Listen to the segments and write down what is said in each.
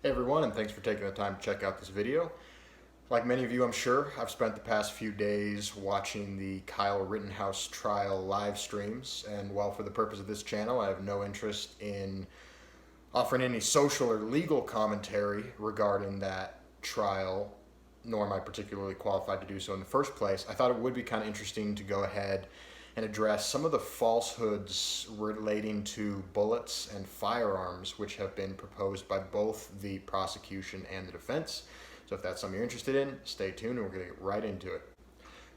Hey everyone, and thanks for taking the time to check out this video. Like many of you, I'm sure, I've spent the past few days watching the Kyle Rittenhouse trial live streams, and while for the purpose of this channel I have no interest in offering any social or legal commentary regarding that trial, nor am I particularly qualified to do so in the first place, I thought it would be kind of interesting to go ahead and address some of the falsehoods relating to bullets and firearms which have been proposed by both the prosecution and the defense. So if that's something you're interested in, stay tuned and we're going to get right into it.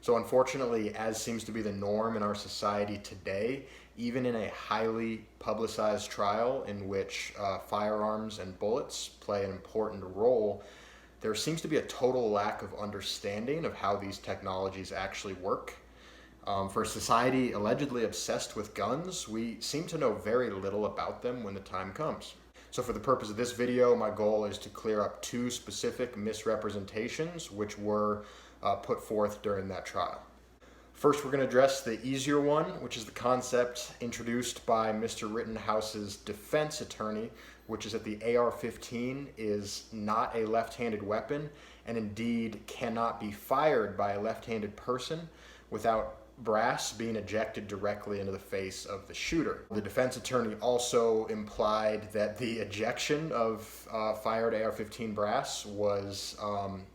So unfortunately, as seems to be the norm in our society today, even in a highly publicized trial in which firearms and bullets play an important role, there seems to be a total lack of understanding of how these technologies actually work. For a society allegedly obsessed with guns, we seem to know very little about them when the time comes. So for the purpose of this video, my goal is to clear up two specific misrepresentations which were put forth during that trial. First, we're going to address the easier one, which is the concept introduced by Mr. Rittenhouse's defense attorney, which is that the AR-15 is not a left-handed weapon and indeed cannot be fired by a left-handed person without brass being ejected directly into the face of the shooter. The defense attorney also implied that the ejection of fired AR-15 brass was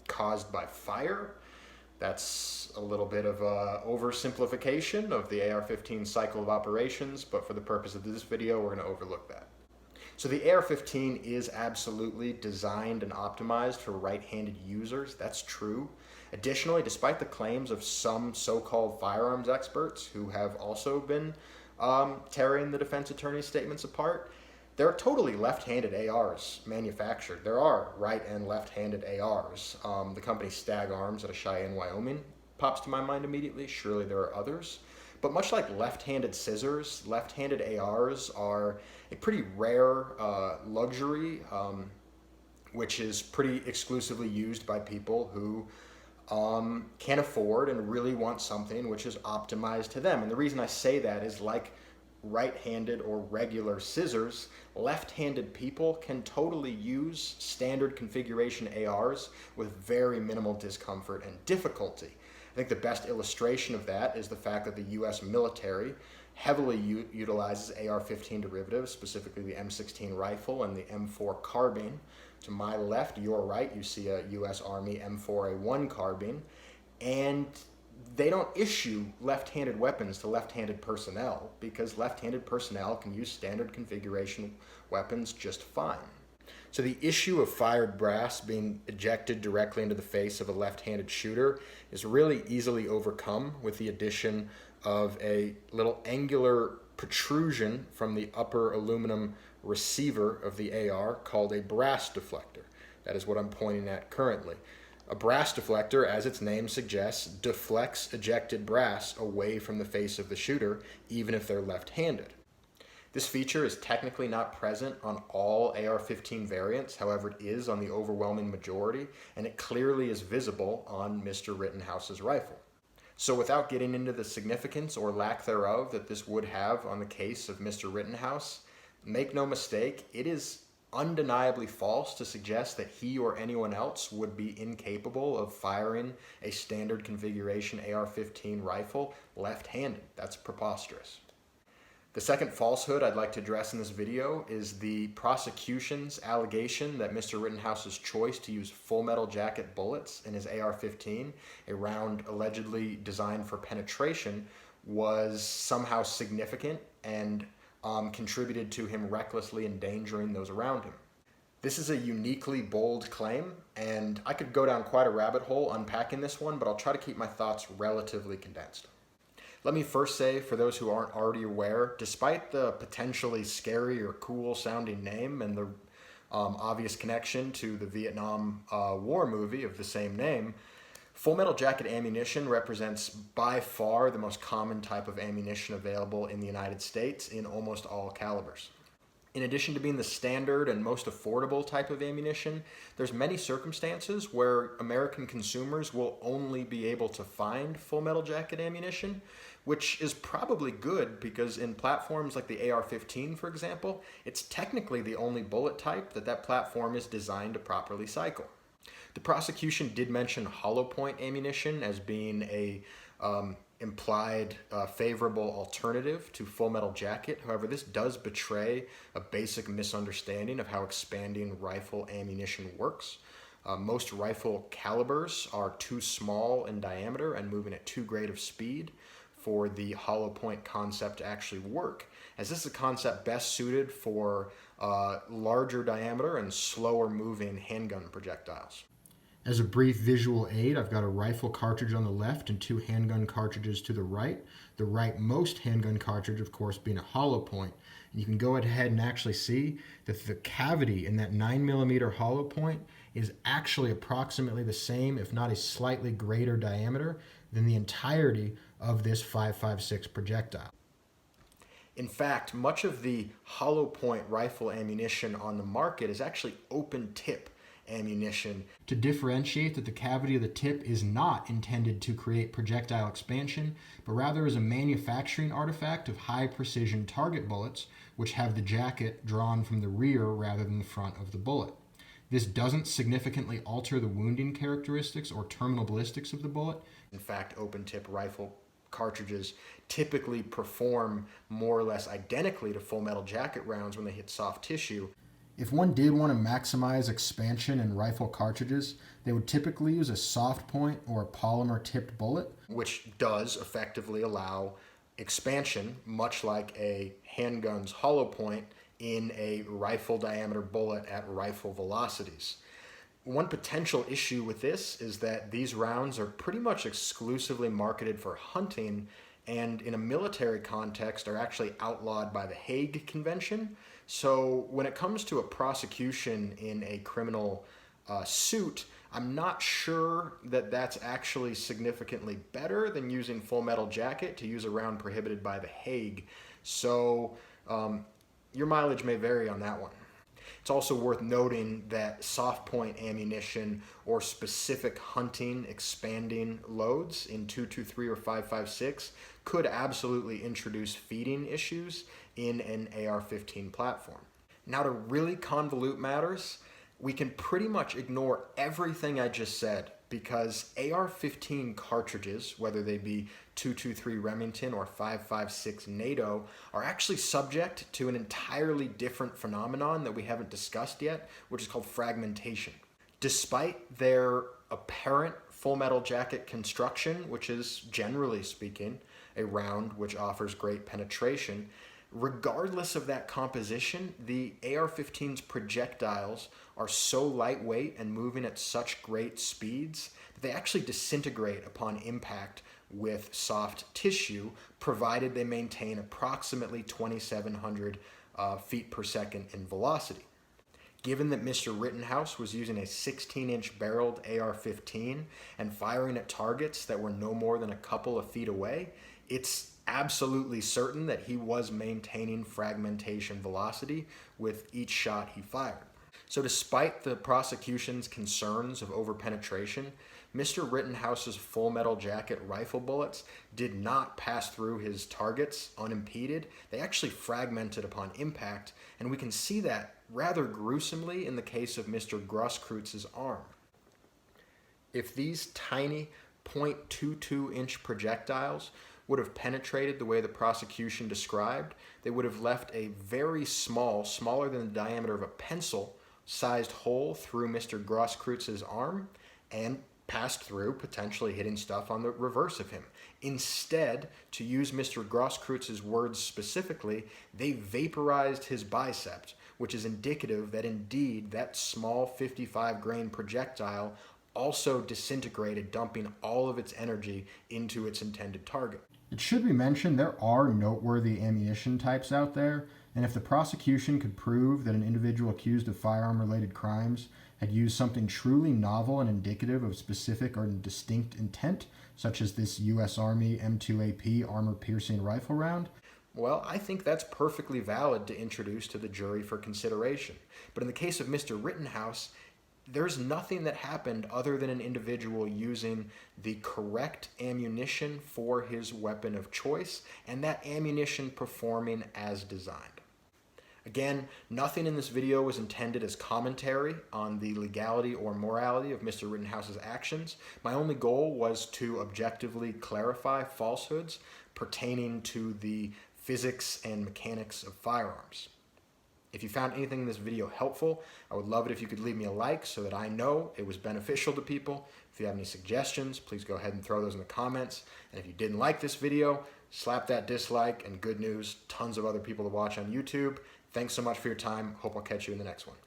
caused by fire. That's a little bit of an oversimplification of the AR-15 cycle of operations, but for the purpose of this video, we're going to overlook that. So the AR-15 is absolutely designed and optimized for right-handed users. That's true. Additionally, despite the claims of some so-called firearms experts who have also been tearing the defense attorney's statements apart, there are totally left-handed ARs manufactured. There are right and left-handed ARs. The company Stag Arms out of Cheyenne, Wyoming pops to my mind immediately. Surely there are others. But much like left-handed scissors, left-handed ARs are a pretty rare luxury, which is pretty exclusively used by people who can afford and really want something which is optimized to them. And the reason I say that is, like right-handed or regular scissors, left-handed people can totally use standard configuration ARs with very minimal discomfort and difficulty. I think the best illustration of that is the fact that the US military heavily utilizes AR-15 derivatives, specifically the M16 rifle and the M4 carbine. To my left, your right, you see a US Army M4A1 carbine, and they don't issue left-handed weapons to left-handed personnel because left-handed personnel can use standard configuration weapons just fine. So the issue of fired brass being ejected directly into the face of a left-handed shooter is really easily overcome with the addition of a little angular protrusion from the upper aluminum receiver of the AR called a brass deflector. That is what I'm pointing at currently. A brass deflector, as its name suggests, deflects ejected brass away from the face of the shooter, even if they're left-handed. This feature is technically not present on all AR-15 variants, however it is on the overwhelming majority, and it clearly is visible on Mr. Rittenhouse's rifle. So without getting into the significance or lack thereof that this would have on the case of Mr. Rittenhouse, make no mistake, it is undeniably false to suggest that he or anyone else would be incapable of firing a standard configuration AR-15 rifle left-handed. That's preposterous. The second falsehood I'd like to address in this video is the prosecution's allegation that Mr. Rittenhouse's choice to use full metal jacket bullets in his AR-15, a round allegedly designed for penetration, was somehow significant and contributed to him recklessly endangering those around him. This is a uniquely bold claim, and I could go down quite a rabbit hole unpacking this one, but I'll try to keep my thoughts relatively condensed. Let me first say, for those who aren't already aware, despite the potentially scary or cool sounding name and the obvious connection to the Vietnam War movie of the same name, full metal jacket ammunition represents by far the most common type of ammunition available in the United States in almost all calibers. In addition to being the standard and most affordable type of ammunition, there's many circumstances where American consumers will only be able to find full metal jacket ammunition which is probably good because in platforms like the AR-15, for example, it's technically the only bullet type that platform is designed to properly cycle. The prosecution did mention hollow point ammunition as being a implied favorable alternative to full metal jacket. However, this does betray a basic misunderstanding of how expanding rifle ammunition works. Most rifle calibers are too small in diameter and moving at too great of speed for the hollow point concept to actually work, as this is a concept best suited for larger diameter and slower moving handgun projectiles. As a brief visual aid, I've got a rifle cartridge on the left and 2 handgun cartridges to the right. The rightmost handgun cartridge, of course, being a hollow point. And you can go ahead and actually see that the cavity in that 9mm hollow point is actually approximately the same, if not a slightly greater diameter, than the entirety of this 5.56 projectile. In fact, much of the hollow point rifle ammunition on the market is actually open tip ammunition to differentiate that the cavity of the tip is not intended to create projectile expansion, but rather is a manufacturing artifact of high precision target bullets, which have the jacket drawn from the rear rather than the front of the bullet. This doesn't significantly alter the wounding characteristics or terminal ballistics of the bullet. In fact, open tip rifle cartridges typically perform more or less identically to full metal jacket rounds when they hit soft tissue. If one did want to maximize expansion in rifle cartridges, they would typically use a soft point or a polymer tipped bullet, which does effectively allow expansion, much like a handgun's hollow point in a rifle diameter bullet at rifle velocities. One potential issue with this is that these rounds are pretty much exclusively marketed for hunting and in a military context are actually outlawed by the Hague Convention. So when it comes to a prosecution in a criminal suit, I'm not sure that that's actually significantly better than using full metal jacket to use a round prohibited by the Hague. So your mileage may vary on that one. It's also worth noting that soft point ammunition or specific hunting expanding loads in 223 or 5.56 could absolutely introduce feeding issues in an AR-15 platform. Now, to really convolute matters, we can pretty much ignore everything I just said because AR-15 cartridges, whether they be 223 Remington or 5.56 NATO, are actually subject to an entirely different phenomenon that we haven't discussed yet, which is called fragmentation. Despite their apparent full metal jacket construction, which is generally speaking a round which offers great penetration, regardless of that composition, the AR-15's projectiles are so lightweight and moving at such great speeds that they actually disintegrate upon impact with soft tissue, provided they maintain approximately 2,700 feet per second in velocity. Given that Mr. Rittenhouse was using a 16-inch barreled AR-15 and firing at targets that were no more than a couple of feet away, it's absolutely certain that he was maintaining fragmentation velocity with each shot he fired. So despite the prosecution's concerns of overpenetration, Mr. Rittenhouse's full metal jacket rifle bullets did not pass through his targets unimpeded. They actually fragmented upon impact, and we can see that rather gruesomely in the case of Mr. Grosskreuz's arm. If these tiny 0.22-inch projectiles would have penetrated the way the prosecution described, they would have left a very small, smaller than the diameter of a pencil-sized hole through Mr. Grosskreuz's arm and passed through, potentially hitting stuff on the reverse of him. Instead, to use Mr. Grosskreuz's words specifically, they vaporized his bicep, which is indicative that indeed that small 55 grain projectile also disintegrated, dumping all of its energy into its intended target. It should be mentioned there are noteworthy ammunition types out there, and if the prosecution could prove that an individual accused of firearm-related crimes had used something truly novel and indicative of specific or distinct intent, such as this U.S. Army M2AP armor-piercing rifle round, well, I think that's perfectly valid to introduce to the jury for consideration. But in the case of Mr. Rittenhouse, there's nothing that happened other than an individual using the correct ammunition for his weapon of choice, and that ammunition performing as designed. Again, nothing in this video was intended as commentary on the legality or morality of Mr. Rittenhouse's actions. My only goal was to objectively clarify falsehoods pertaining to the physics and mechanics of firearms. If you found anything in this video helpful, I would love it if you could leave me a like so that I know it was beneficial to people. If you have any suggestions, please go ahead and throw those in the comments. And if you didn't like this video, slap that dislike, and good news, tons of other people to watch on YouTube. Thanks so much for your time. Hope I'll catch you in the next one.